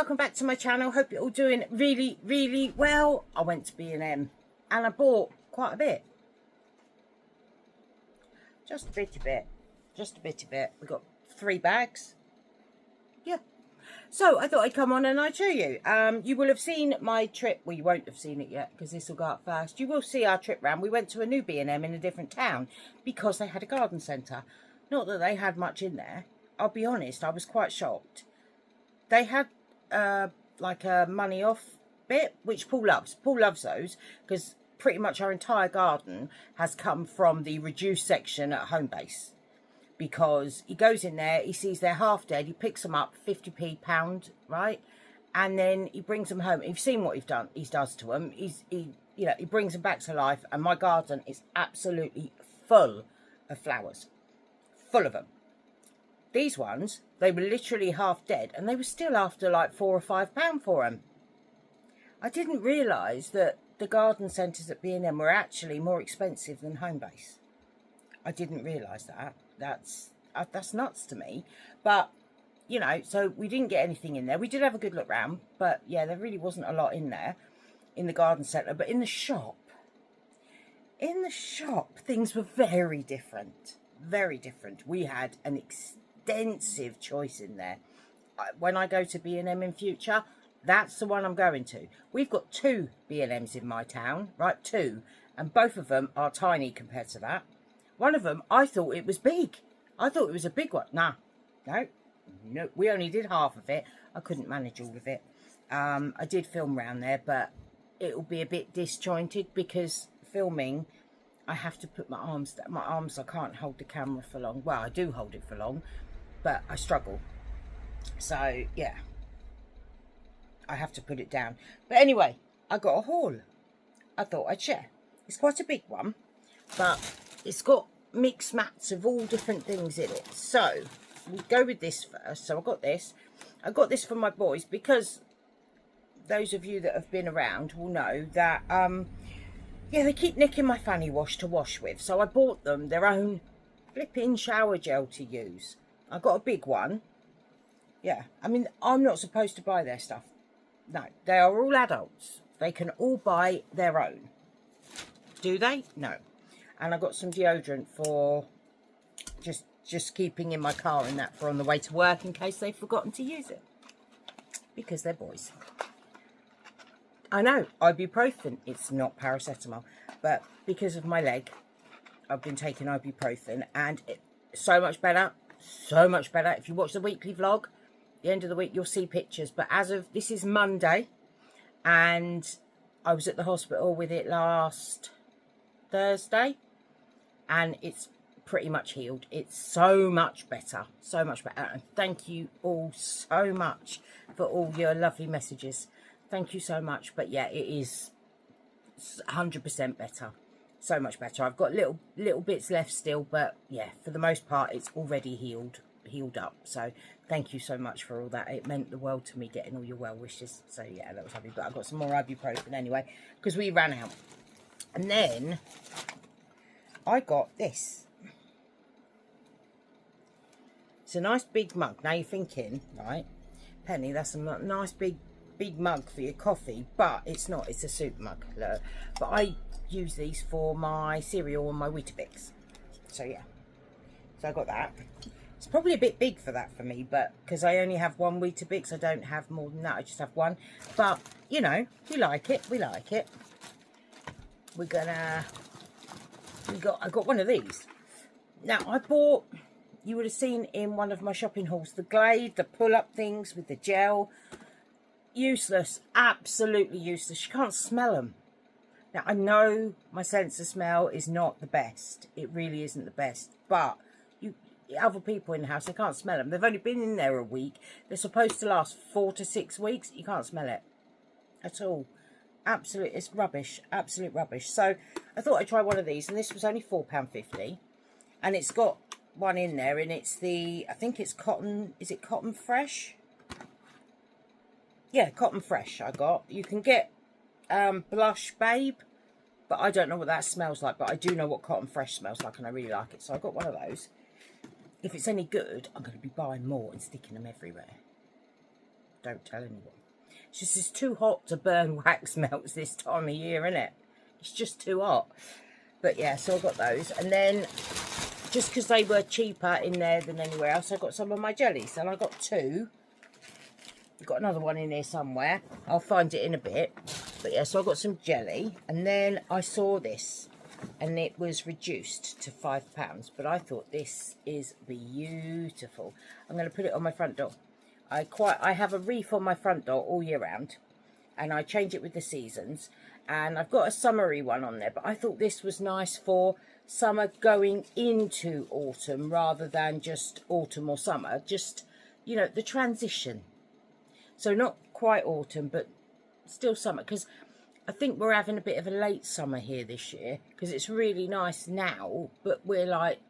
welcome back to my channel. Hope you're all doing really well. I went to B&M and I bought quite a bit. Just a bitty bit. We got 3 bags. Yeah. So I thought I'd come on and I'd show you. You will have seen my trip. Well, you won't have seen it yet because this will go up fast. You will see our trip round. We went to a new B&M in a different town because they had a garden centre. Not that they had much in there. I'll be honest, I was quite shocked. They had like a money off bit, which Paul loves. Paul loves those because pretty much our entire garden has come from the reduced section at Homebase. Because he goes in there, he sees they're half dead, he picks them up, 50p pound, right? And then he brings them home. You've seen what he does to them. He brings them back to life, and my garden is absolutely full of flowers. Full of them. These ones, they were literally half dead, and they were still after like £4 or £5 for them. I didn't realise that the garden centres at B&M were actually more expensive than Homebase. I didn't realise that. That's nuts to me. But, you know, so we didn't get anything in there. We did have a good look round, but yeah, there really wasn't a lot in there, in the garden centre. But in the shop, things were very different. Very different. We had an extensive choice in there. When I go to B&M in future, that's the one I'm going to. We've got 2 B&Ms in my town, right? 2, and both of them are tiny compared to that. One of them, I thought it was big. I thought it was a big one. No, we only did half of it. I couldn't manage all of it. I did film round there, but it will be a bit disjointed because filming, I have to put my arms down. My arms, I can't hold the camera for long. Well, I do hold it for long, but I struggle. So, yeah. I have to put it down. But anyway, I got a haul. I thought I'd share. It's quite a big one, but it's got mixed mats of all different things in it. So, we'll go with this first. So, I got this. I got this for my boys because those of you that have been around will know that, yeah, they keep nicking my fanny wash to wash with. So, I bought them their own flipping shower gel to use. I got a big one. Yeah, I mean, I'm not supposed to buy their stuff. No, they are all adults. They can all buy their own. Do they? No. And I got some deodorant for just keeping in my car and that for on the way to work in case they've forgotten to use it. Because they're boys. I know, ibuprofen. It's not paracetamol. But because of my leg, I've been taking ibuprofen. And it's so much better. So much better. If you watch the weekly vlog, the end of the week, you'll see pictures. But as of, this is Monday. And I was at the hospital with it last Thursday. And it's pretty much healed. It's so much better. So much better. And thank you all so much for all your lovely messages. Thank you so much. But yeah, it is 100% better. So much better. I've got little bits left still. But yeah, for the most part, it's already healed up. So thank you so much for all that. It meant the world to me getting all your well wishes. So yeah, that was happy. But I got some more ibuprofen anyway because we ran out. And then I got this. It's a nice big mug. Now you're thinking, right, Penny, that's a nice big mug for your coffee, but it's not. It's a soup mug. Look. But I use these for my cereal and my Weetabix. So yeah. So I got that. It's probably a bit big for that for me, but because I only have one Weetabix, I don't have more than that. I just have one. But you know, we like it. We like it. We're gonna. I got one of these. Now I bought. You would have seen in one of my shopping hauls the Glade, the pull-up things with the gel. Useless, absolutely useless. You can't smell them. Now I know my sense of smell is not the best. It really isn't the best. But other people in the house, they can't smell them. They've only been in there a week. They're supposed to last 4 to 6 weeks. You can't smell it at all. Absolute, it's rubbish. Absolute rubbish. So I thought I'd try one of these, and this was only £4.50, and it's got one in there, and it's the, I think it's cotton. Is it Cotton Fresh? Yeah, Cotton Fresh. I got. You can get Blush Babe, but I don't know what that smells like. But I do know what Cotton Fresh smells like, and I really like it. So I got one of those. If it's any good, I'm going to be buying more and sticking them everywhere. Don't tell anyone. It's just it's too hot to burn wax melts this time of year, isn't it? It's just too hot. But yeah, so I got those. And then, just because they were cheaper in there than anywhere else, I got some of my jellies. And I got 2. I've got another one in here somewhere. I'll find it in a bit. But yeah, so I got some jelly. And then I saw this. And it was reduced to £5. But I thought this is beautiful. I'm going to put it on my front door. I have a wreath on my front door all year round. And I change it with the seasons. And I've got a summery one on there. But I thought this was nice for summer going into autumn rather than just autumn or summer. Just, you know, the transition. So not quite autumn, but still summer. Because I think we're having a bit of a late summer here this year. Because it's really nice now. But we're like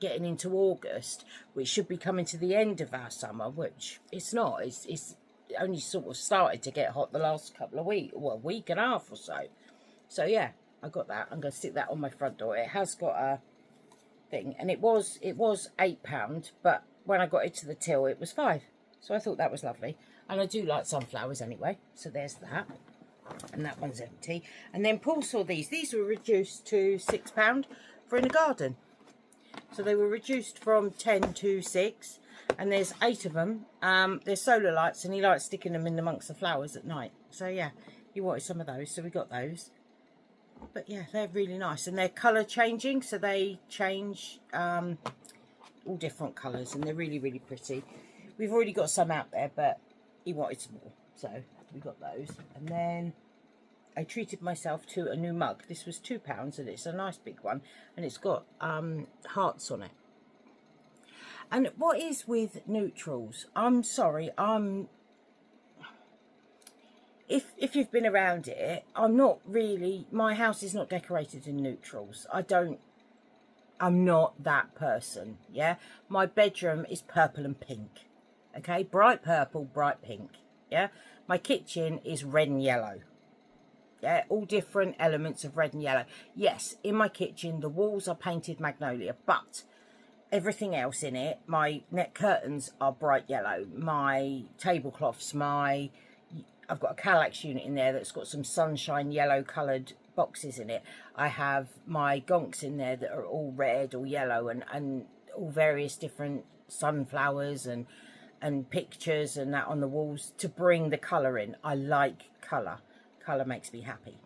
getting into August. Which should be coming to the end of our summer. Which it's not. It's only sort of started to get hot the last couple of weeks. Well, a week and a half or so. So yeah, I got that. I'm going to stick that on my front door. It has got a thing. And it was £8. But when I got it to the till, it was 5. So I thought that was lovely. And I do like sunflowers anyway. So there's that. And that one's empty. And then Paul saw these. These were reduced to £6 for in a garden. So they were reduced from 10 to 6. And there's 8 of them. There's solar lights. And he likes sticking them in amongst the flowers at night. So yeah, he wanted some of those. So we got those. But yeah, they're really nice. And they're colour changing. So they change all different colours. And they're really, really pretty. We've already got some out there. But he wanted some more. So we got those. And then I treated myself to a new mug. This was £2 and it's a nice big one. And it's got hearts on it. And what is with neutrals? I'm sorry. If you've been around it, I'm not really... My house is not decorated in neutrals. I'm not that person, yeah? My bedroom is purple and pink. Okay, bright purple, bright pink, yeah? My kitchen is red and yellow. Yeah, all different elements of red and yellow. Yes, in my kitchen, the walls are painted magnolia, but everything else in it, my net curtains are bright yellow. My tablecloths, I've got a Kallax unit in there that's got some sunshine yellow coloured boxes in it. I have my gonks in there that are all red or yellow and all various different sunflowers and pictures and that on the walls to bring the colour in. I like colour. Colour makes me happy.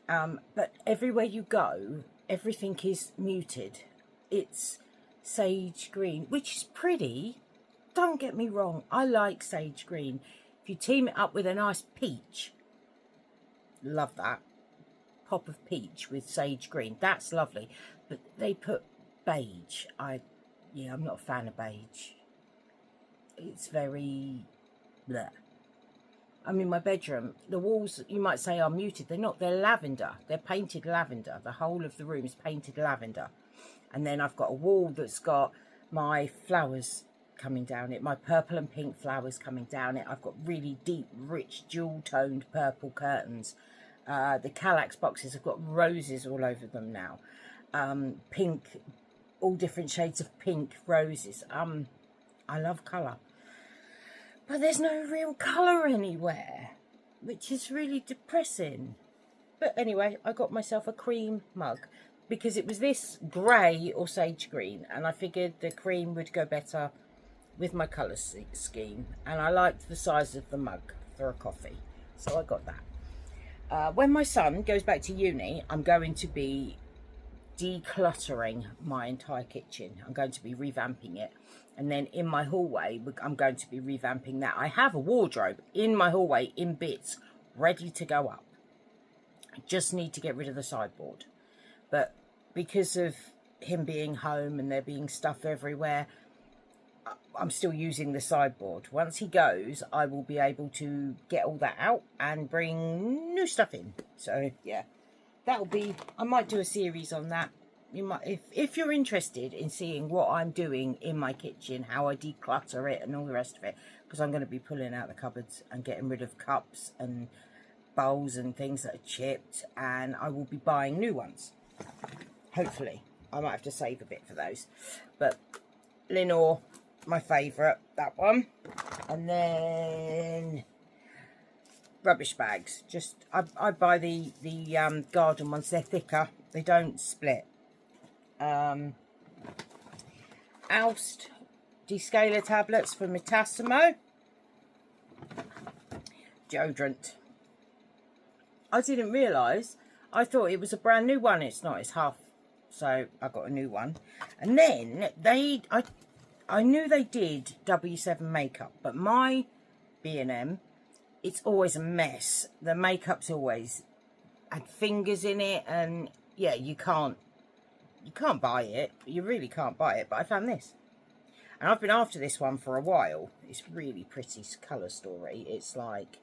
But everywhere you go, everything is muted. It's sage green, which is pretty. Don't get me wrong. I like sage green. If you team it up with a nice peach, love that. Pop of peach with sage green. That's lovely. But they put beige. I'm not a fan of beige. It's very bleh. I mean, my bedroom, the walls, you might say, are muted. They're not. They're lavender. They're painted lavender. The whole of the room is painted lavender. And then I've got a wall that's got my flowers coming down it. My purple and pink flowers coming down it. I've got really deep, rich, jewel-toned purple curtains. The Kallax boxes have got roses all over them now. Pink, all different shades of pink roses. I love colour. But there's no real colour anywhere, which is really depressing. But anyway, I got myself a cream mug because it was this grey or sage green, and I figured the cream would go better with my colour scheme. And I liked the size of the mug for a coffee, so I got that. When my son goes back to uni, I'm going to be decluttering my entire kitchen. I'm going to be revamping it. And then in my hallway, I'm going to be revamping that. I have a wardrobe in my hallway in bits, ready to go up. I just need to get rid of the sideboard. But because of him being home and there being stuff everywhere, I'm still using the sideboard. Once he goes, I will be able to get all that out and bring new stuff in. So, yeah, that'll be... I might do a series on that. You might, if you're interested in seeing what I'm doing in my kitchen, how I declutter it and all the rest of it, because I'm going to be pulling out the cupboards and getting rid of cups and bowls and things that are chipped, and I will be buying new ones. Hopefully. I might have to save a bit for those. But Lenore, my favourite, that one. And then rubbish bags. Just I buy the garden ones. They're thicker. They don't split. Oust descaler tablets for Metacimo. Deodorant. I didn't realise. I thought it was a brand new one. It's not. It's half. So I got a new one. And then I knew they did W7 makeup, but my B&M, it's always a mess. The makeup's always had fingers in it, and yeah, you can't buy it. You really can't buy it. But I found this, and I've been after this one for a while. It's really pretty colour story. It's like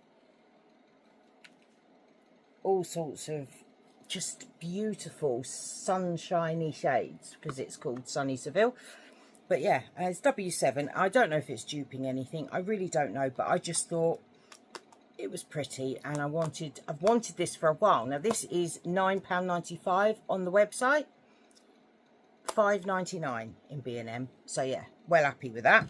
all sorts of just beautiful sunshiny shades, because it's called Sunny Seville. But yeah, it's W7. I don't know if it's duping anything. I really don't know, but I just thought it was pretty, and I've wanted this for a while. Now this is £9.95 on the website, £5.99 in B&M. So yeah, well happy with that.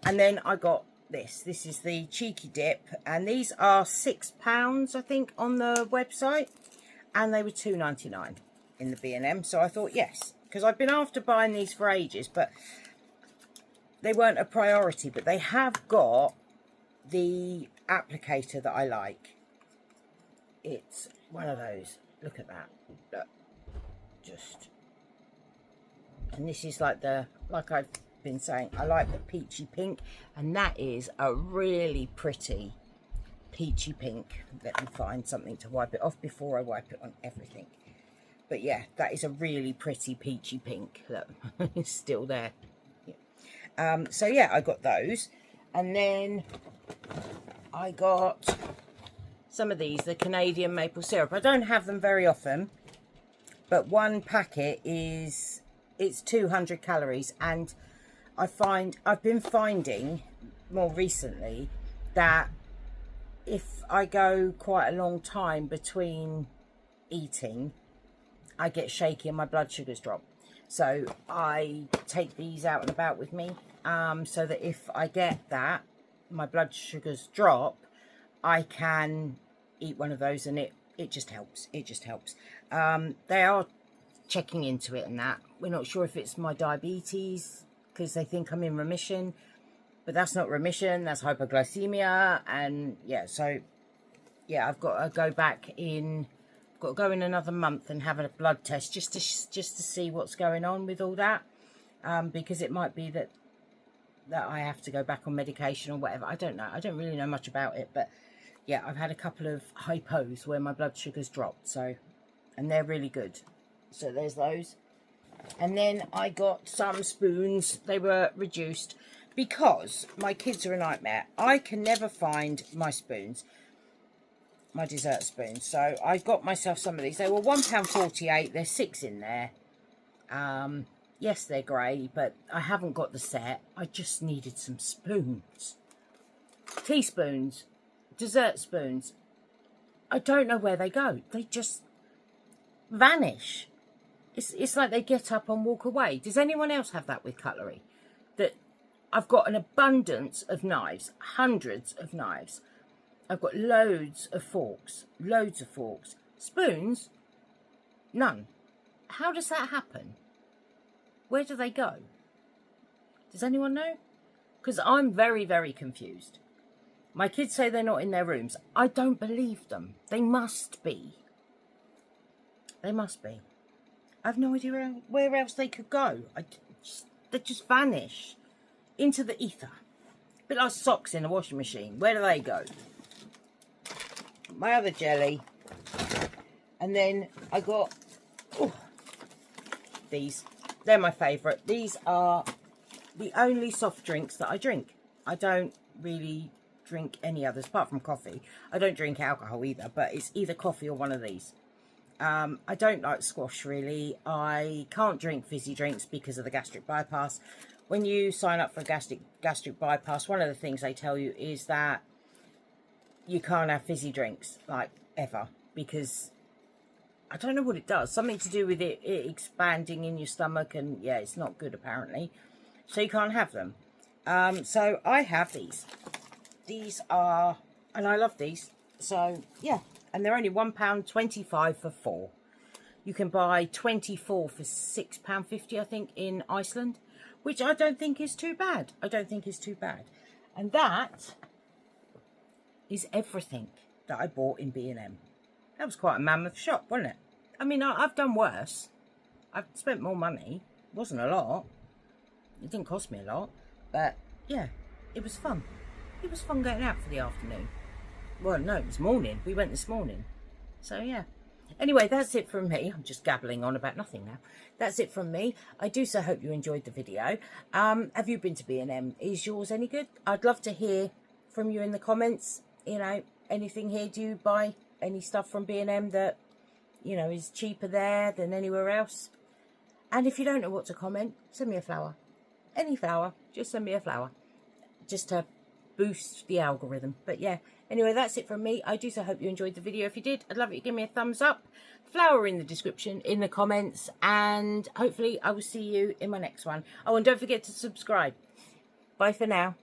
And then I got this. This is the Cheeky Dip, and these are £6, I think, on the website, and they were £2.99 in the B&M. So I thought yes, because I've been after buying these for ages, but they weren't a priority. But they have got the applicator that I like. It's one of those. Look at that. Look. Just. And this is like I've been saying, I like the peachy pink, and that is a really pretty peachy pink. Let me find something to wipe it off before I wipe it on everything. But yeah, that is a really pretty peachy pink. Look, it's still there. Yeah. So yeah, I got those, and then I got some of these, the Canadian maple syrup. I don't have them very often, but one packet it's 200 calories, and I've been finding more recently that if I go quite a long time between eating, I get shaky and my blood sugars drop. So I take these out and about with me, so that if I get that, my blood sugars drop, I can eat one of those, and it just helps. It just helps. They are checking into it and that. We're not sure if it's my diabetes, because they think I'm in remission, but that's not remission, that's hypoglycemia. And yeah, so yeah, I've got to go back in. I've got to go in another month and have a blood test just to see what's going on with all that, because it might be that I have to go back on medication or whatever. I don't know. I don't really know much about it, but yeah, I've had a couple of hypos where my blood sugars dropped, so, and they're really good. So there's those. And then I got some spoons. They were reduced because my kids are a nightmare. I can never find my spoons, my dessert spoons. So I got myself some of these. They were £1.48. There's 6 in there. Yes, they're grey, but I haven't got the set. I just needed some spoons. Teaspoons, dessert spoons. I don't know where they go. They just vanish. It's like they get up and walk away. Does anyone else have that with cutlery? That I've got an abundance of knives, hundreds of knives. I've got loads of forks. Spoons, none. How does that happen? Where do they go? Does anyone know? Because I'm very, very confused. My kids say they're not in their rooms. I don't believe them. They must be. They must be. I have no idea where else they could go. They just vanish into the ether. A bit like socks in a washing machine. Where do they go? My other jelly. And then I got these. They're my favourite. These are the only soft drinks that I drink. I don't really drink any others apart from coffee. I don't drink alcohol either, but it's either coffee or one of these. I don't like squash really. I can't drink fizzy drinks because of the gastric bypass. When you sign up for gastric bypass, one of the things they tell you is that you can't have fizzy drinks, like, ever, because I don't know what it does. Something to do with it expanding in your stomach, and yeah, it's not good apparently. So you can't have them. So I have these. These are, and I love these. So, yeah. And they're only £1.25 for 4. You can buy 24 for £6.50, I think, in Iceland, which I don't think is too bad. I don't think is too bad. And that is everything that I bought in B&M. That was quite a mammoth shop, wasn't it? I mean, I've done worse. I've spent more money. It wasn't a lot. It didn't cost me a lot. But, yeah, it was fun. It was fun going out for the afternoon. Well, no, it was morning. We went this morning. So, yeah. Anyway, that's it from me. I'm just gabbling on about nothing now. That's it from me. I do so hope you enjoyed the video. Have you been to B&M? Is yours any good? I'd love to hear from you in the comments. You know, anything here? Do you buy any stuff from B&M that, you know, is cheaper there than anywhere else? And if you don't know what to comment, send me a flower. Any flower. Just send me a flower. Just to boost the algorithm. But yeah, anyway, that's it from me. I do so hope you enjoyed the video. If you did, I'd love it. Give me a thumbs up. Flower in the description, in the comments. And hopefully I will see you in my next one. Oh, and don't forget to subscribe. Bye for now.